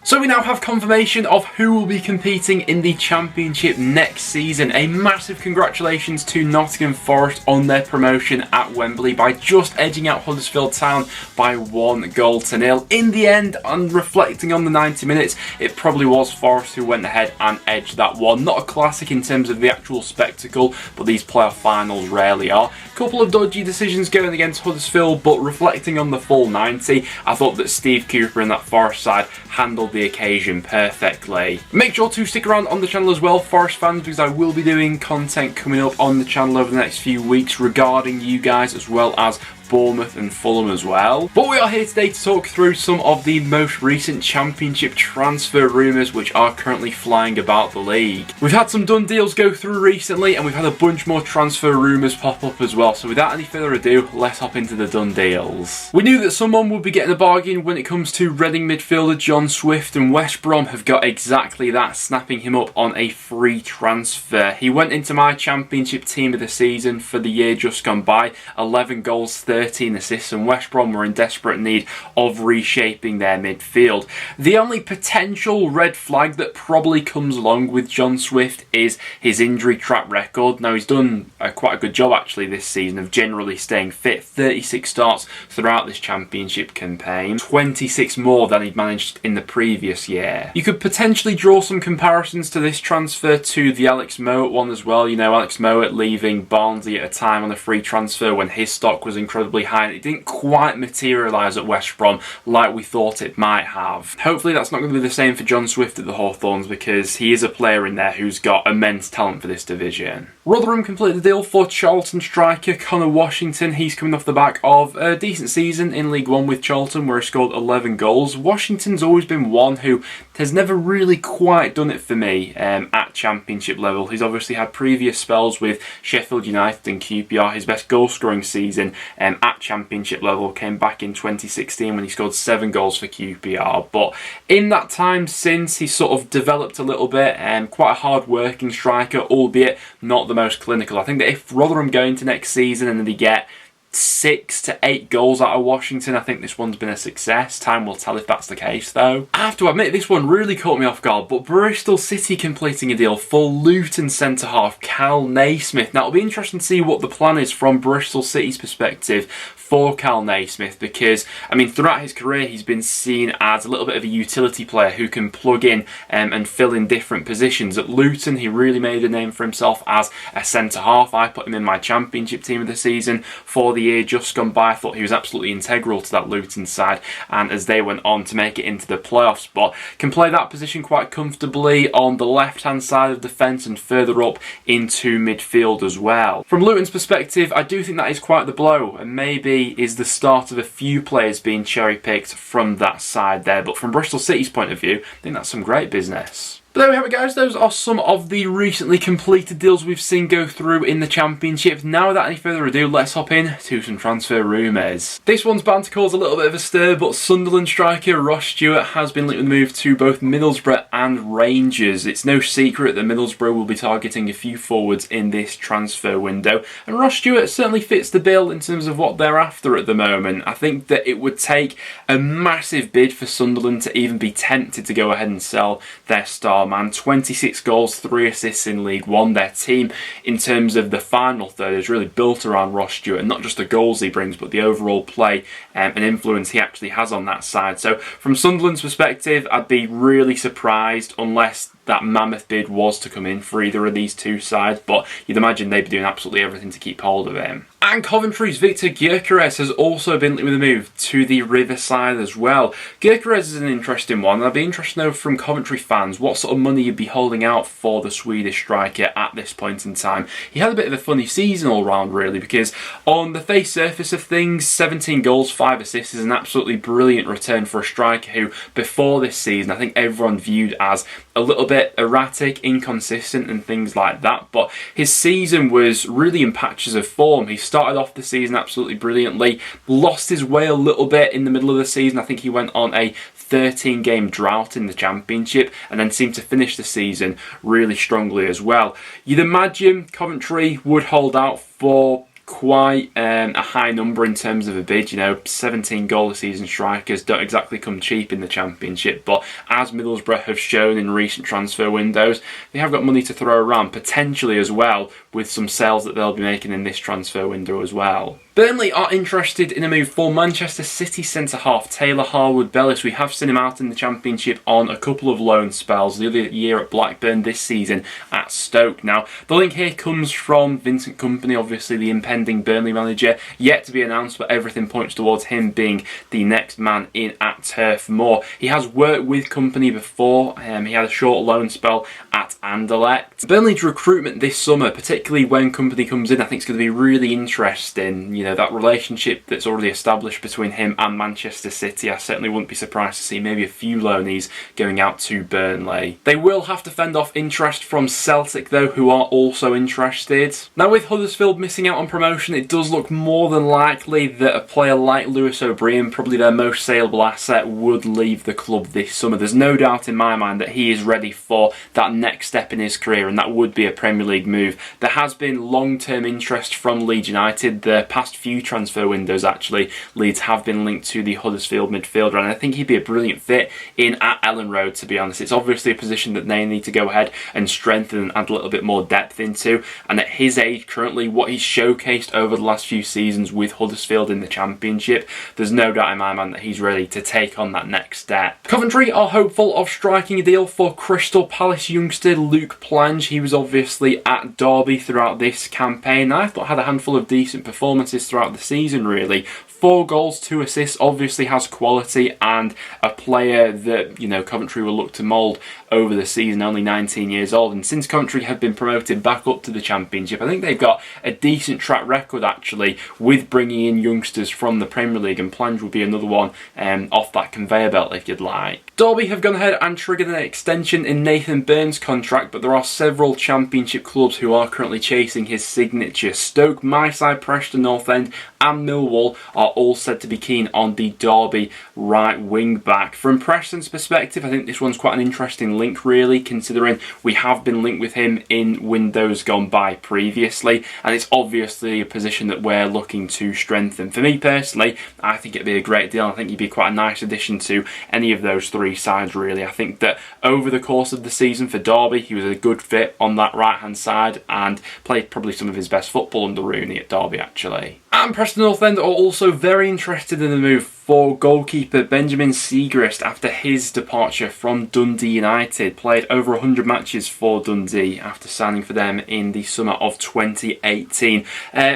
So we now have confirmation of who will be competing in the Championship next season. A massive congratulations to Nottingham Forest on their promotion at Wembley by just edging out Huddersfield Town by 1-0. In the end, and reflecting on the 90 minutes, it probably was Forest who went ahead and edged that one. Not a classic in terms of the actual spectacle, but these playoff finals rarely are. A couple of dodgy decisions going against Huddersfield, but reflecting on the full 90, I thought that Steve Cooper and that Forest side handled the occasion perfectly. Make sure to stick around on the channel as well, Forest fans, because I will be doing content coming up on the channel over the next few weeks regarding you guys, as well as Bournemouth and Fulham as well. But we are here today to talk through some of the most recent Championship transfer rumours which are currently flying about the league. We've had some done deals go through recently, and we've had a bunch more transfer rumours pop up as well. So without any further ado, let's hop into the done deals. We knew that someone would be getting a bargain when it comes to Reading midfielder John Swift, and West Brom have got exactly that, snapping him up on a free transfer. He went into my Championship team of the season for the year just gone by, 11 goals, 13 assists, and West Brom were in desperate need of reshaping their midfield. The only potential red flag that probably comes along with John Swift is his injury track record. Now, he's done quite a good job actually this season of generally staying fit. 36 starts throughout this Championship campaign, 26 more than he'd managed in the previous year. You could potentially draw some comparisons to this transfer to the Alex Mowat one as well. You know, Alex Mowat leaving Barnsley at a time on a free transfer when his stock was incredibly high, and it didn't quite materialise at West Brom like we thought it might have. Hopefully that's not going to be the same for John Swift at the Hawthorns, because he is a player in there who's got immense talent for this division. Rotherham completed the deal for Charlton striker Connor Washington. He's coming off the back of a decent season in League One with Charlton, where he scored 11 goals. Washington's always been one who has never really quite done it for me at Championship level. He's obviously had previous spells with Sheffield United and QPR. His best goal scoring season at Championship level came back in 2016 when he scored 7 goals for QPR. But in that time since, he's sort of developed a little bit, quite a hard working striker, albeit not the most clinical. I think that if Rotherham go into next season and they get 6 to 8 goals out of Washington, I think this one's been a success. Time will tell if that's the case though. I have to admit, this one really caught me off guard, but Bristol City completing a deal for Luton centre-half Cal Naismith. Now it'll be interesting to see what the plan is from Bristol City's perspective for Cal Naismith, because I mean, throughout his career he's been seen as a little bit of a utility player who can plug in and fill in different positions. At Luton he really made a name for himself as a centre-half. I put him in my Championship team of the season for the year just gone by. I thought he was absolutely integral to that Luton side, and as they went on to make it into the playoffs, but can play that position quite comfortably on the left hand side of defence and further up into midfield as well. From Luton's perspective, I do think that is quite the blow, and maybe is the start of a few players being cherry picked from that side there, but from Bristol City's point of view, I think that's some great business. But there we have it guys, those are some of the recently completed deals we've seen go through in the Championship. Now without any further ado, let's hop in to some transfer rumours. This one's bound to cause a little bit of a stir, but Sunderland striker Ross Stewart has been linked with a move to both Middlesbrough and Rangers. It's no secret that Middlesbrough will be targeting a few forwards in this transfer window, and Ross Stewart certainly fits the bill in terms of what they're after at the moment. I think that it would take a massive bid for Sunderland to even be tempted to go ahead and sell their star man. 26 goals, 3 assists in League One. Their team, in terms of the final third, is really built around Ross Stewart, and not just the goals he brings, but the overall play and influence he actually has on that side. So from Sunderland's perspective, I'd be really surprised unless that mammoth bid was to come in for either of these two sides, but you'd imagine they'd be doing absolutely everything to keep hold of him. And Coventry's Viktor Gyökeres has also been linked with a move to the Riverside as well. Gyökeres is an interesting one, and I'd be interested to know from Coventry fans what sort of money you'd be holding out for the Swedish striker at this point in time. He had a bit of a funny season all round really, because on the face surface of things, 17 goals, 5 assists is an absolutely brilliant return for a striker who, before this season, I think everyone viewed as a little bit erratic, inconsistent and things like that, but his season was really in patches of form. He started off the season absolutely brilliantly, lost his way a little bit in the middle of the season. I think he went on a 13-game drought in the Championship and then seemed to finish the season really strongly as well. You'd imagine Coventry would hold out for quite a high number in terms of a bid. You know, 17 goal a season strikers don't exactly come cheap in the Championship, but as Middlesbrough have shown in recent transfer windows, they have got money to throw around, potentially as well, with some sales that they'll be making in this transfer window as well. Burnley are interested in a move for Manchester City centre-half Taylor Harwood-Bellis. We have seen him out in the Championship on a couple of loan spells, the other year at Blackburn, this season at Stoke. Now, the link here comes from Vincent Kompany, obviously the impending Burnley manager, yet to be announced, but everything points towards him being the next man in at Turf Moor. He has worked with Kompany before. He had a short loan spell at Anderlecht. Burnley's recruitment this summer, particularly when Kompany comes in, I think it's going to be really interesting. You know, that relationship that's already established between him and Manchester City. I certainly wouldn't be surprised to see maybe a few loanees going out to Burnley. They will have to fend off interest from Celtic though, who are also interested. Now, with Huddersfield missing out on promotion, it does look more than likely that a player like Lewis O'Brien, probably their most saleable asset, would leave the club this summer. There's no doubt in my mind that he is ready for that next step in his career, and that would be a Premier League move. There has been long-term interest from Leeds United. The past few transfer windows, actually, Leeds have been linked to the Huddersfield midfielder, and I think he'd be a brilliant fit in at Ellen Road, to be honest. It's obviously a position that they need to go ahead and strengthen and add a little bit more depth into, and at his age currently, what he's showcased over the last few seasons with Huddersfield in the Championship, there's no doubt in my mind that he's ready to take on that next step. Coventry are hopeful of striking a deal for Crystal Palace youngster Luke Plange. He was obviously at Derby throughout this campaign. I thought had a handful of decent performances throughout the season, really. 4 goals, 2 assists, obviously has quality, and a player that, you know, Coventry will look to mould over the season, only 19 years old. And since Coventry have been promoted back up to the Championship, I think they've got a decent track record, actually, with bringing in youngsters from the Premier League, and Plange will be another one off that conveyor belt, if you'd like. Derby have gone ahead and triggered an extension in Nathan Burns' contract, but there are several Championship clubs who are currently chasing his signature. Stoke, Myside, Preston North End and Millwall are all said to be keen on the Derby right wing back. From Preston's perspective, I think this one's quite an interesting link, really, considering we have been linked with him in windows gone by previously, and it's obviously a position that we're looking to strengthen. For me personally, I think it'd be a great deal. I think he'd be quite a nice addition to any of those 3 sides, really. I think that over the course of the season for Derby, he was a good fit on that right hand side and played probably some of his best football under Rooney at Derby, actually. And Preston North End are also very interested in the move for goalkeeper Benjamin Siegrist after his departure from Dundee United. Played over 100 matches for Dundee after signing for them in the summer of 2018.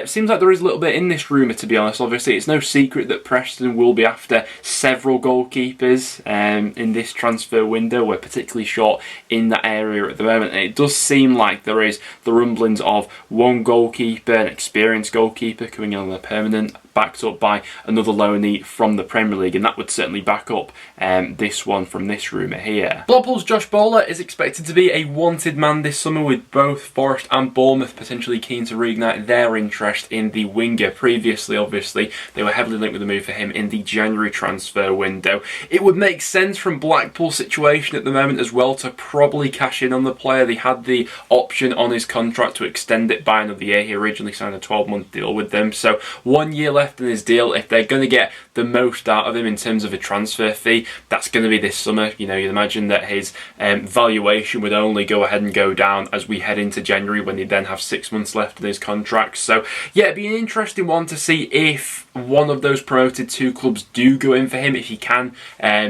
Seems like there is a little bit in this rumour, to be honest. Obviously, it's no secret that Preston will be after several goalkeepers in this transfer window. We're particularly short in that area at the moment, and it does seem like there is the rumblings of one goalkeeper, an experienced goalkeeper, coming in on a permanent, backed up by another loanee from the Premier League, and that would certainly back up this one from this rumour here. Blackpool's Josh Bowler is expected to be a wanted man this summer, with both Forest and Bournemouth potentially keen to reignite their interest in the winger. Previously, obviously, they were heavily linked with a move for him in the January transfer window. It would make sense from Blackpool's situation at the moment as well to probably cash in on the player. They had the option on his contract to extend it by another year. He originally signed a 12-month deal with them, so 1 year left in his deal. If they're going to get the most out of him in terms of a transfer fee, that's going to be this summer. You know, you'd imagine that his valuation would only go ahead and go down as we head into January, when he'd then have 6 months left in his contract. So yeah, it'd be an interesting one to see if one of those promoted 2 clubs do go in for him, if he can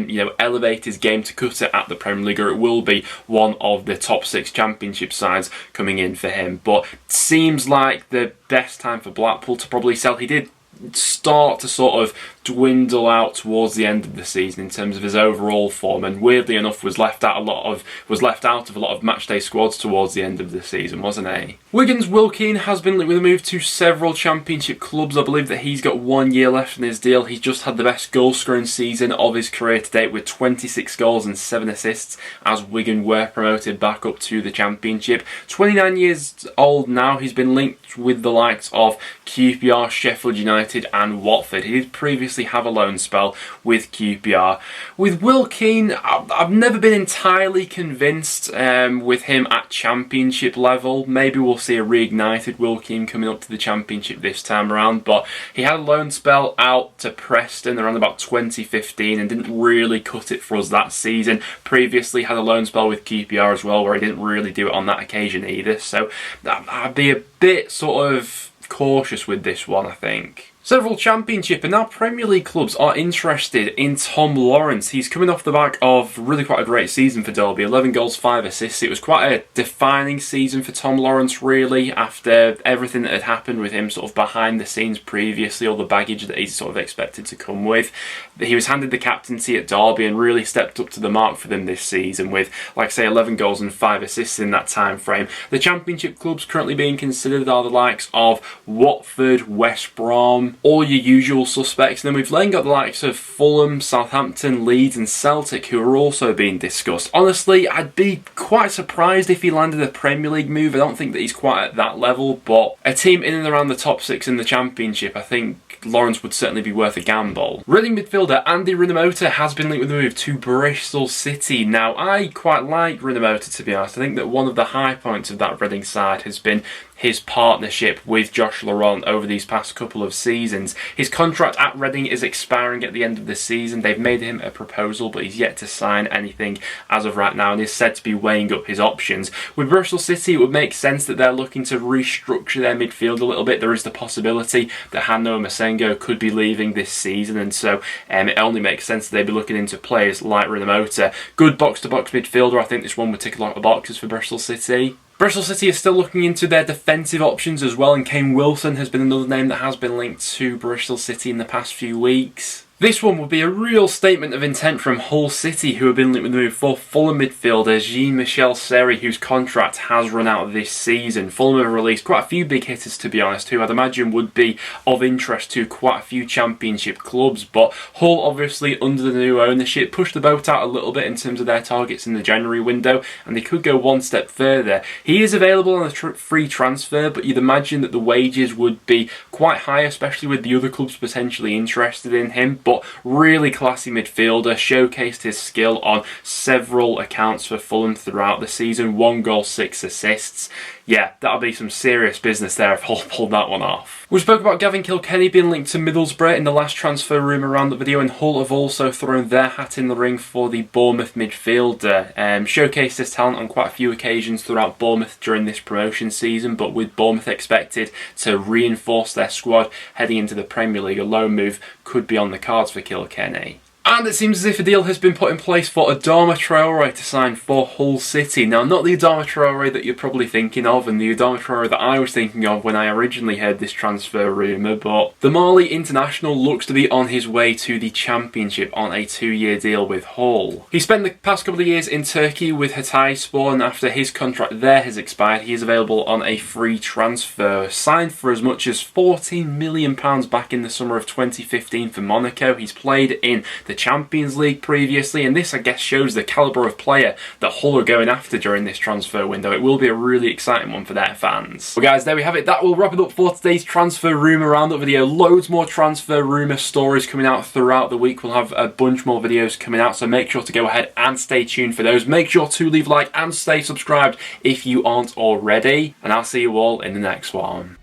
you know, elevate his game to cut it at the Premier League, or it will be one of the top 6 Championship sides coming in for him. But seems like the best time for Blackpool to probably sell. He did start to sort of dwindle out towards the end of the season in terms of his overall form, and weirdly enough was left out of a lot of matchday squads towards the end of the season, wasn't he? Wigan's Will Keane has been linked with a move to several Championship clubs. I believe that he's got 1 year left in his deal. He's just had the best goal scoring season of his career to date, with 26 goals and 7 assists as Wigan were promoted back up to the Championship. 29 years old now. He's been linked with the likes of QPR, Sheffield United and Watford. He did previously previously have a loan spell with QPR. With Will Keane, I've never been entirely convinced with him at Championship level. Maybe we'll see a reignited Will Keane coming up to the Championship this time around, but he had a loan spell out to Preston around about 2015 and didn't really cut it for us that season. Previously had a loan spell with QPR as well, where he didn't really do it on that occasion either, so I'd be a bit sort of cautious with this one, I think. Several Championship and now Premier League clubs are interested in Tom Lawrence. He's coming off the back of really quite a great season for Derby, 11 goals, 5 assists. It was quite a defining season for Tom Lawrence, really, after everything that had happened with him sort of behind the scenes previously, all the baggage that he's sort of expected to come with. He was handed the captaincy at Derby and really stepped up to the mark for them this season with, like I say, 11 goals and 5 assists in that time frame. The Championship clubs currently being considered are the likes of Watford, West Brom, all your usual suspects. And then we've then got the likes of Fulham, Southampton, Leeds and Celtic, who are also being discussed. Honestly, I'd be quite surprised if he landed a Premier League move. I don't think that he's quite at that level, but a team in and around the top 6 in the Championship, I think Lawrence would certainly be worth a gamble. Reading midfielder Andy RINOMHOTA has been linked with a move to Bristol City. Now, I quite like RINOMHOTA, to be honest. I think that one of the high points of that Reading side has been his partnership with Josh Laurent over these past couple of seasons. His contract at Reading is expiring at the end of the season. They've made him a proposal, but he's yet to sign anything as of right now and is said to be weighing up his options. With Bristol City, it would make sense that they're looking to restructure their midfield a little bit. There is the possibility that Hanno Masengo could be leaving this season, and so it only makes sense that they'd be looking into players like RINOMHOTA. Good box-to-box midfielder. I think this one would tick a lot of boxes for Bristol City. Bristol City is still looking into their defensive options as well, and Kane Wilson has been another name that has been linked to Bristol City in the past few weeks. This one would be a real statement of intent from Hull City, who have been linked with the move for Fulham midfielder Jean-Michel Seri, whose contract has run out this season. Fulham have released quite a few big hitters, to be honest, who I'd imagine would be of interest to quite a few Championship clubs, but Hull, obviously under the new ownership, pushed the boat out a little bit in terms of their targets in the January window, and they could go one step further. He is available on a free transfer, but you'd imagine that the wages would be quite high, especially with the other clubs potentially interested in him. But really classy midfielder, showcased his skill on several accounts for Fulham throughout the season. 1 goal, 6 assists. Yeah, that'll be some serious business there if Hull pulled that one off. We spoke about Gavin Kilkenny being linked to Middlesbrough in the last transfer rumour roundup video, and Hull have also thrown their hat in the ring for the Bournemouth midfielder. Showcased his talent on quite a few occasions throughout Bournemouth during this promotion season, but with Bournemouth expected to reinforce their squad heading into the Premier League, a loan move could be on the cards for Kilkenny. And it seems as if a deal has been put in place for Adama Traore to sign for Hull City. Now, not the Adama Traore that you're probably thinking of, and the Adama Traore that I was thinking of when I originally heard this transfer rumour, but the Mali international looks to be on his way to the Championship on a 2-year deal with Hull. He spent the past couple of years in Turkey with Hatayspor, and after his contract there has expired, he is available on a free transfer. Signed for as much as £14 million back in the summer of 2015 for Monaco. He's played in the Champions League previously, and this, I guess, shows the calibre of player that Hull are going after during this transfer window. It will be a really exciting one for their fans. Well guys, there we have it. That will wrap it up for today's transfer rumour roundup video. Loads more transfer rumour stories coming out throughout the week. We'll have a bunch more videos coming out, so make sure to go ahead and stay tuned for those. Make sure to leave a like and stay subscribed if you aren't already, and I'll see you all in the next one.